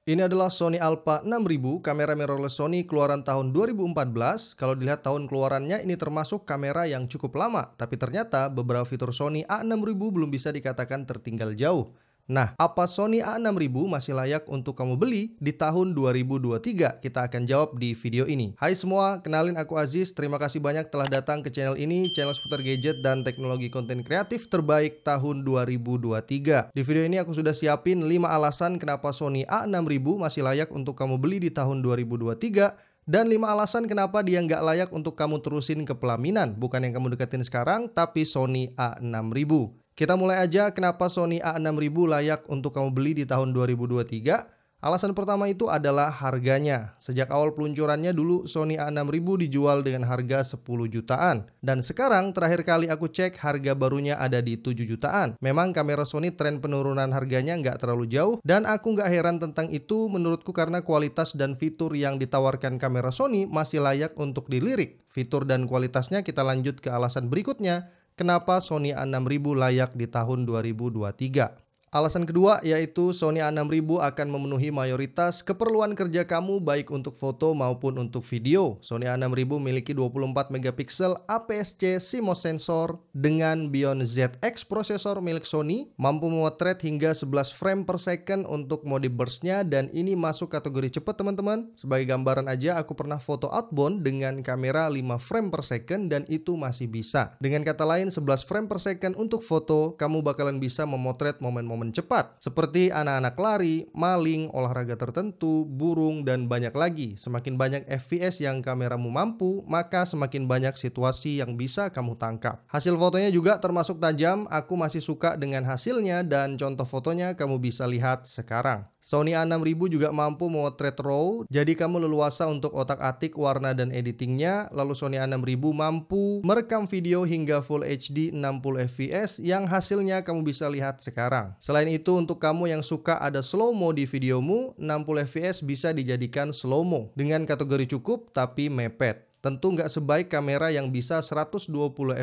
Ini adalah Sony Alpha 6000, kamera mirrorless Sony keluaran tahun 2014. Kalau dilihat tahun keluarannya ini termasuk kamera yang cukup lama, tapi ternyata beberapa fitur Sony A6000 belum bisa dikatakan tertinggal jauh. Nah, apa Sony A6000 masih layak untuk kamu beli di tahun 2023? Kita akan jawab di video ini. Hai semua, kenalin aku Aziz. Terima kasih banyak telah datang ke channel ini, channel seputar gadget dan teknologi konten kreatif terbaik tahun 2023. Di video ini aku sudah siapin 5 alasan kenapa Sony A6000 masih layak untuk kamu beli di tahun 2023. Dan 5 alasan kenapa dia nggak layak untuk kamu terusin ke pelaminan. Bukan yang kamu deketin sekarang, tapi Sony A6000. Kita mulai aja kenapa Sony A6000 layak untuk kamu beli di tahun 2023. Alasan pertama itu adalah harganya. Sejak awal peluncurannya dulu Sony A6000 dijual dengan harga 10 jutaan. Dan sekarang terakhir kali aku cek harga barunya ada di 7 jutaan. Memang kamera Sony tren penurunan harganya nggak terlalu jauh. Dan aku nggak heran tentang itu menurutku karena kualitas dan fitur yang ditawarkan kamera Sony masih layak untuk dilirik. Fitur dan kualitasnya kita lanjut ke alasan berikutnya. Kenapa Sony A6000 layak di tahun 2023? Alasan kedua yaitu Sony A6000 akan memenuhi mayoritas keperluan kerja kamu baik untuk foto maupun untuk video. Sony A6000 memiliki 24 megapiksel APS-C CMOS sensor dengan Bion ZX prosesor milik Sony, mampu memotret hingga 11 frame per second untuk mode burst-nya dan ini masuk kategori cepat teman-teman. Sebagai gambaran aja aku pernah foto outbound dengan kamera 5 frame per second dan itu masih bisa. Dengan kata lain 11 frame per second untuk foto, kamu bakalan bisa memotret momen-momen cepat seperti anak-anak lari, maling, olahraga tertentu, burung, dan banyak lagi. Semakin banyak FPS yang kameramu mampu, maka semakin banyak situasi yang bisa kamu tangkap. Hasil fotonya juga termasuk tajam, aku masih suka dengan hasilnya dan contoh fotonya kamu bisa lihat sekarang. Sony A6000 juga mampu memotret RAW, jadi kamu leluasa untuk otak-atik warna dan editingnya. Lalu Sony A6000 mampu merekam video hingga Full HD 60 fps yang hasilnya kamu bisa lihat sekarang. Selain itu untuk kamu yang suka ada slow-mo di videomu, 60 fps bisa dijadikan slow-mo dengan kategori cukup tapi mepet. Tentu nggak sebaik kamera yang bisa 120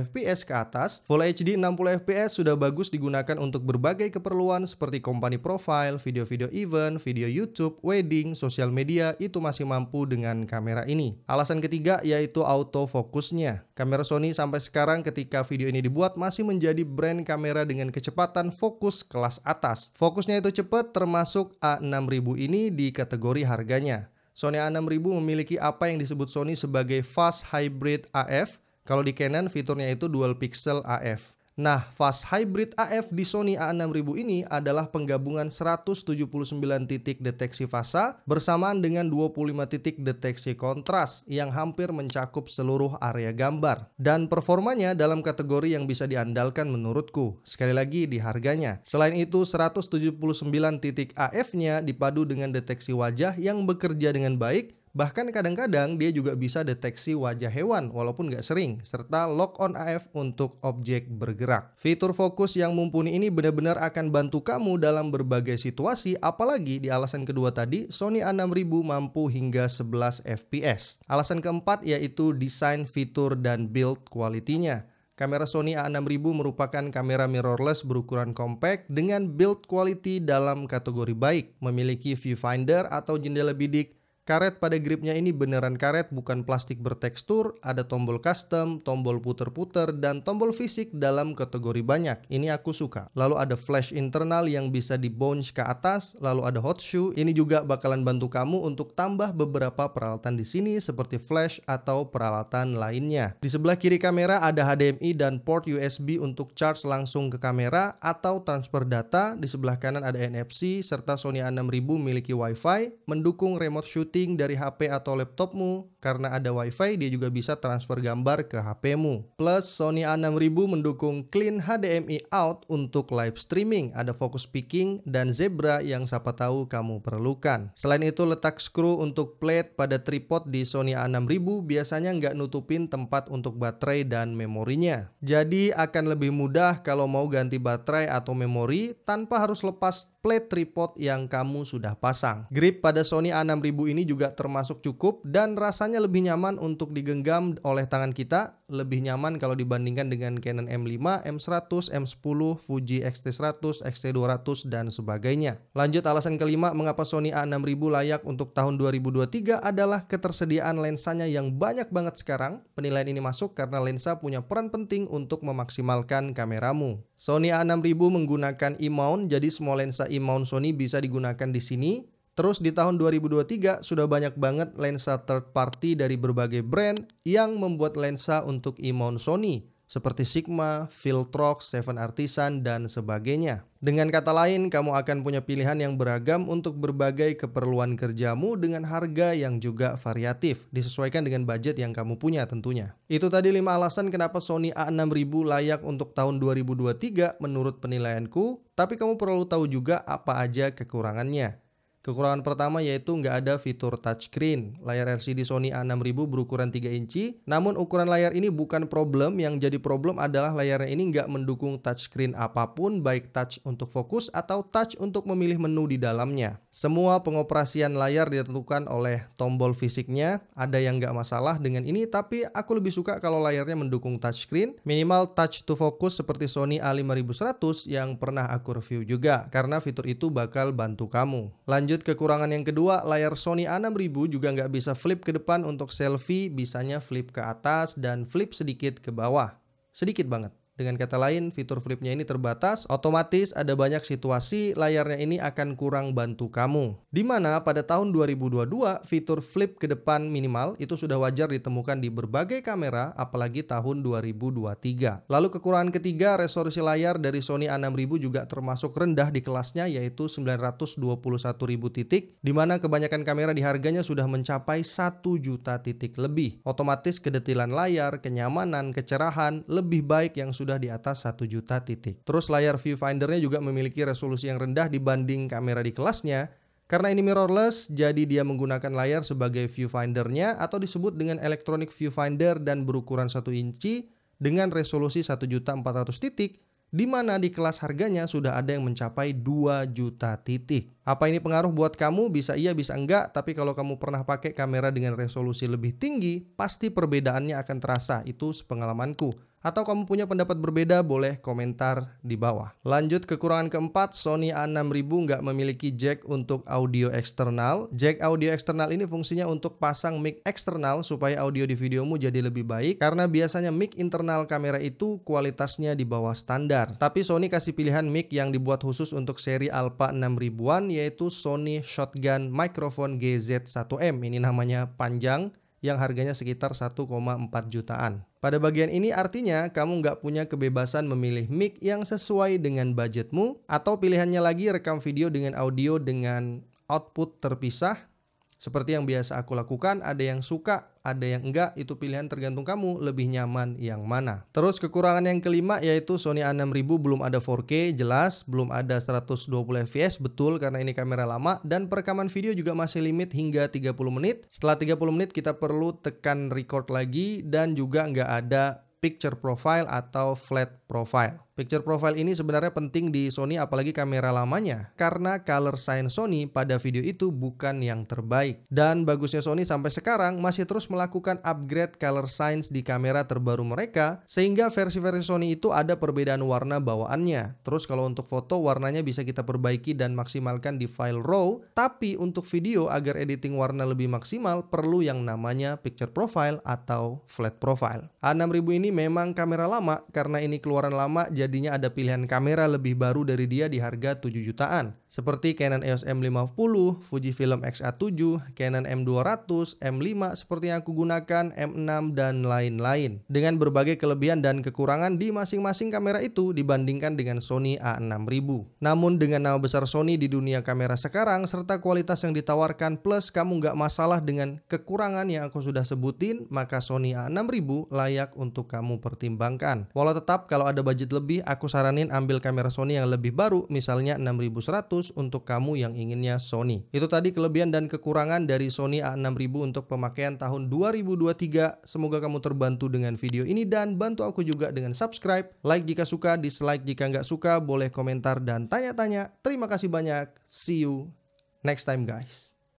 fps ke atas. Full HD 60 fps sudah bagus digunakan untuk berbagai keperluan seperti company profile, video-video event, video YouTube, wedding, sosial media, itu masih mampu dengan kamera ini. Alasan ketiga yaitu autofokusnya. Kamera Sony sampai sekarang ketika video ini dibuat masih menjadi brand kamera dengan kecepatan fokus kelas atas. Fokusnya itu cepat termasuk A6000 ini di kategori harganya. Sony A6000 memiliki apa yang disebut Sony sebagai Fast Hybrid AF. Kalau di Canon fiturnya itu Dual Pixel AF. Nah, Fast Hybrid AF di Sony A6000 ini adalah penggabungan 179 titik deteksi fasa bersamaan dengan 25 titik deteksi kontras yang hampir mencakup seluruh area gambar. Dan performanya dalam kategori yang bisa diandalkan menurutku. Sekali lagi di harganya. Selain itu, 179 titik AF-nya dipadu dengan deteksi wajah yang bekerja dengan baik. Bahkan kadang-kadang dia juga bisa deteksi wajah hewan walaupun nggak sering, serta lock on AF untuk objek bergerak. Fitur fokus yang mumpuni ini benar-benar akan bantu kamu dalam berbagai situasi, apalagi di alasan kedua tadi, Sony A6000 mampu hingga 11 fps. Alasan keempat yaitu desain, fitur, dan build quality-nya. Kamera Sony A6000 merupakan kamera mirrorless berukuran compact dengan build quality dalam kategori baik, memiliki viewfinder atau jendela bidik. Karet pada gripnya ini beneran karet, bukan plastik bertekstur, ada tombol custom, tombol puter-puter, dan tombol fisik dalam kategori banyak. Ini aku suka. Lalu ada flash internal yang bisa di bounce ke atas, lalu ada hot shoe. Ini juga bakalan bantu kamu untuk tambah beberapa peralatan di sini seperti flash atau peralatan lainnya. Di sebelah kiri kamera ada HDMI dan port USB untuk charge langsung ke kamera atau transfer data. Di sebelah kanan ada NFC, serta Sony A6000 memiliki Wi-Fi, mendukung remote shooting dari HP atau laptopmu. Karena ada WiFi, dia juga bisa transfer gambar ke HPmu. Plus, Sony A6000 mendukung clean HDMI out untuk live streaming. Ada focus peaking dan zebra yang siapa tahu kamu perlukan. Selain itu, letak skru untuk plate pada tripod di Sony A6000 biasanya nggak nutupin tempat untuk baterai dan memorinya. Jadi, akan lebih mudah kalau mau ganti baterai atau memori tanpa harus lepas plate tripod yang kamu sudah pasang. Grip pada Sony A6000 ini ini juga termasuk cukup dan rasanya lebih nyaman untuk digenggam oleh tangan kita, lebih nyaman kalau dibandingkan dengan Canon M5, M100, M10, Fuji X-T100, X-T200 dan sebagainya. Lanjut, alasan kelima mengapa Sony A6000 layak untuk tahun 2023 adalah ketersediaan lensanya yang banyak banget sekarang. Penilaian ini masuk karena lensa punya peran penting untuk memaksimalkan kameramu. Sony A6000 menggunakan E-mount, jadi semua lensa E-mount Sony bisa digunakan di sini. Terus di tahun 2023 sudah banyak banget lensa third party dari berbagai brand yang membuat lensa untuk E-mount Sony seperti Sigma, Viltrox, Seven Artisan, dan sebagainya. Dengan kata lain, kamu akan punya pilihan yang beragam untuk berbagai keperluan kerjamu dengan harga yang juga variatif, disesuaikan dengan budget yang kamu punya tentunya. Itu tadi 5 alasan kenapa Sony A6000 layak untuk tahun 2023 menurut penilaianku, tapi kamu perlu tahu juga apa aja kekurangannya. Kekurangan pertama yaitu nggak ada fitur touchscreen. Layar LCD Sony A6000 berukuran 3 inci, namun ukuran layar ini bukan problem. Yang jadi problem adalah layarnya ini nggak mendukung touchscreen apapun, baik touch untuk fokus atau touch untuk memilih menu di dalamnya. Semua pengoperasian layar ditentukan oleh tombol fisiknya. Ada yang nggak masalah dengan ini, tapi aku lebih suka kalau layarnya mendukung touchscreen. Minimal touch to focus seperti Sony A5100 yang pernah aku review juga, karena fitur itu bakal bantu kamu. Lanjut, kekurangan yang kedua, layar Sony A6000 juga nggak bisa flip ke depan untuk selfie, bisanya flip ke atas dan flip sedikit ke bawah. Sedikit banget. Dengan kata lain, fitur flipnya ini terbatas, otomatis ada banyak situasi layarnya ini akan kurang bantu kamu. Dimana pada tahun 2022, fitur flip ke depan minimal itu sudah wajar ditemukan di berbagai kamera, apalagi tahun 2023. Lalu kekurangan ketiga, resolusi layar dari Sony A6000 juga termasuk rendah di kelasnya, yaitu 921.000 titik, dimana kebanyakan kamera di harganya sudah mencapai 1 juta titik lebih. Otomatis kedetilan layar, kenyamanan, kecerahan lebih baik yang sudah di atas 1 juta titik. Terus layar viewfindernya juga memiliki resolusi yang rendah dibanding kamera di kelasnya. Karena ini mirrorless, jadi dia menggunakan layar sebagai viewfindernya atau disebut dengan electronic viewfinder dan berukuran 1 inci dengan resolusi 1.400.000 titik, di mana di kelas harganya sudah ada yang mencapai 2 juta titik. Apa ini pengaruh buat kamu? Bisa iya, bisa enggak, tapi kalau kamu pernah pakai kamera dengan resolusi lebih tinggi, pasti perbedaannya akan terasa, itu sepengalamanku. Atau kamu punya pendapat berbeda, boleh komentar di bawah. Lanjut, kekurangan keempat, Sony A6000 nggak memiliki jack untuk audio eksternal. Jack audio eksternal ini fungsinya untuk pasang mic eksternal supaya audio di videomu jadi lebih baik, karena biasanya mic internal kamera itu kualitasnya di bawah standar. Tapi Sony kasih pilihan mic yang dibuat khusus untuk seri Alpha 6000-an, yaitu Sony Shotgun Microphone GZ1M. Ini namanya panjang, yang harganya sekitar 1,4 jutaan. Pada bagian ini artinya kamu nggak punya kebebasan memilih mic yang sesuai dengan budgetmu, atau pilihannya lagi rekam video dengan audio dengan output terpisah. Seperti yang biasa aku lakukan, ada yang suka, ada yang enggak, itu pilihan tergantung kamu lebih nyaman yang mana. Terus kekurangan yang kelima yaitu Sony A6000 belum ada 4K, jelas, belum ada 120 fps, betul karena ini kamera lama, dan perekaman video juga masih limit hingga 30 menit. Setelah 30 menit kita perlu tekan record lagi, dan juga nggak ada picture profile atau flat profile. Picture profile ini sebenarnya penting di Sony, apalagi kamera lamanya, karena color science Sony pada video itu bukan yang terbaik. Dan bagusnya Sony sampai sekarang masih terus melakukan upgrade color science di kamera terbaru mereka, sehingga versi-versi Sony itu ada perbedaan warna bawaannya. Terus kalau untuk foto, warnanya bisa kita perbaiki dan maksimalkan di file RAW, tapi untuk video agar editing warna lebih maksimal perlu yang namanya picture profile atau flat profile. A6000 ini memang kamera lama, karena ini keluaran lama, jadinya ada pilihan kamera lebih baru dari dia di harga 7 jutaan. Seperti Canon EOS M50, Fujifilm X-A7, Canon M200, M5 seperti yang aku gunakan, M6 dan lain-lain. Dengan berbagai kelebihan dan kekurangan di masing-masing kamera itu dibandingkan dengan Sony A6000. Namun dengan nama besar Sony di dunia kamera sekarang, serta kualitas yang ditawarkan, plus kamu nggak masalah dengan kekurangan yang aku sudah sebutin, maka Sony A6000 layak untuk kamu pertimbangkan. Walau tetap kalau ada budget lebih, aku saranin ambil kamera Sony yang lebih baru, misalnya 6100 untuk kamu yang inginnya Sony. Itu tadi kelebihan dan kekurangan dari Sony A6000 untuk pemakaian tahun 2023. Semoga kamu terbantu dengan video ini, dan bantu aku juga dengan subscribe, like jika suka, dislike jika nggak suka, boleh komentar dan tanya-tanya. Terima kasih banyak. See you next time guys.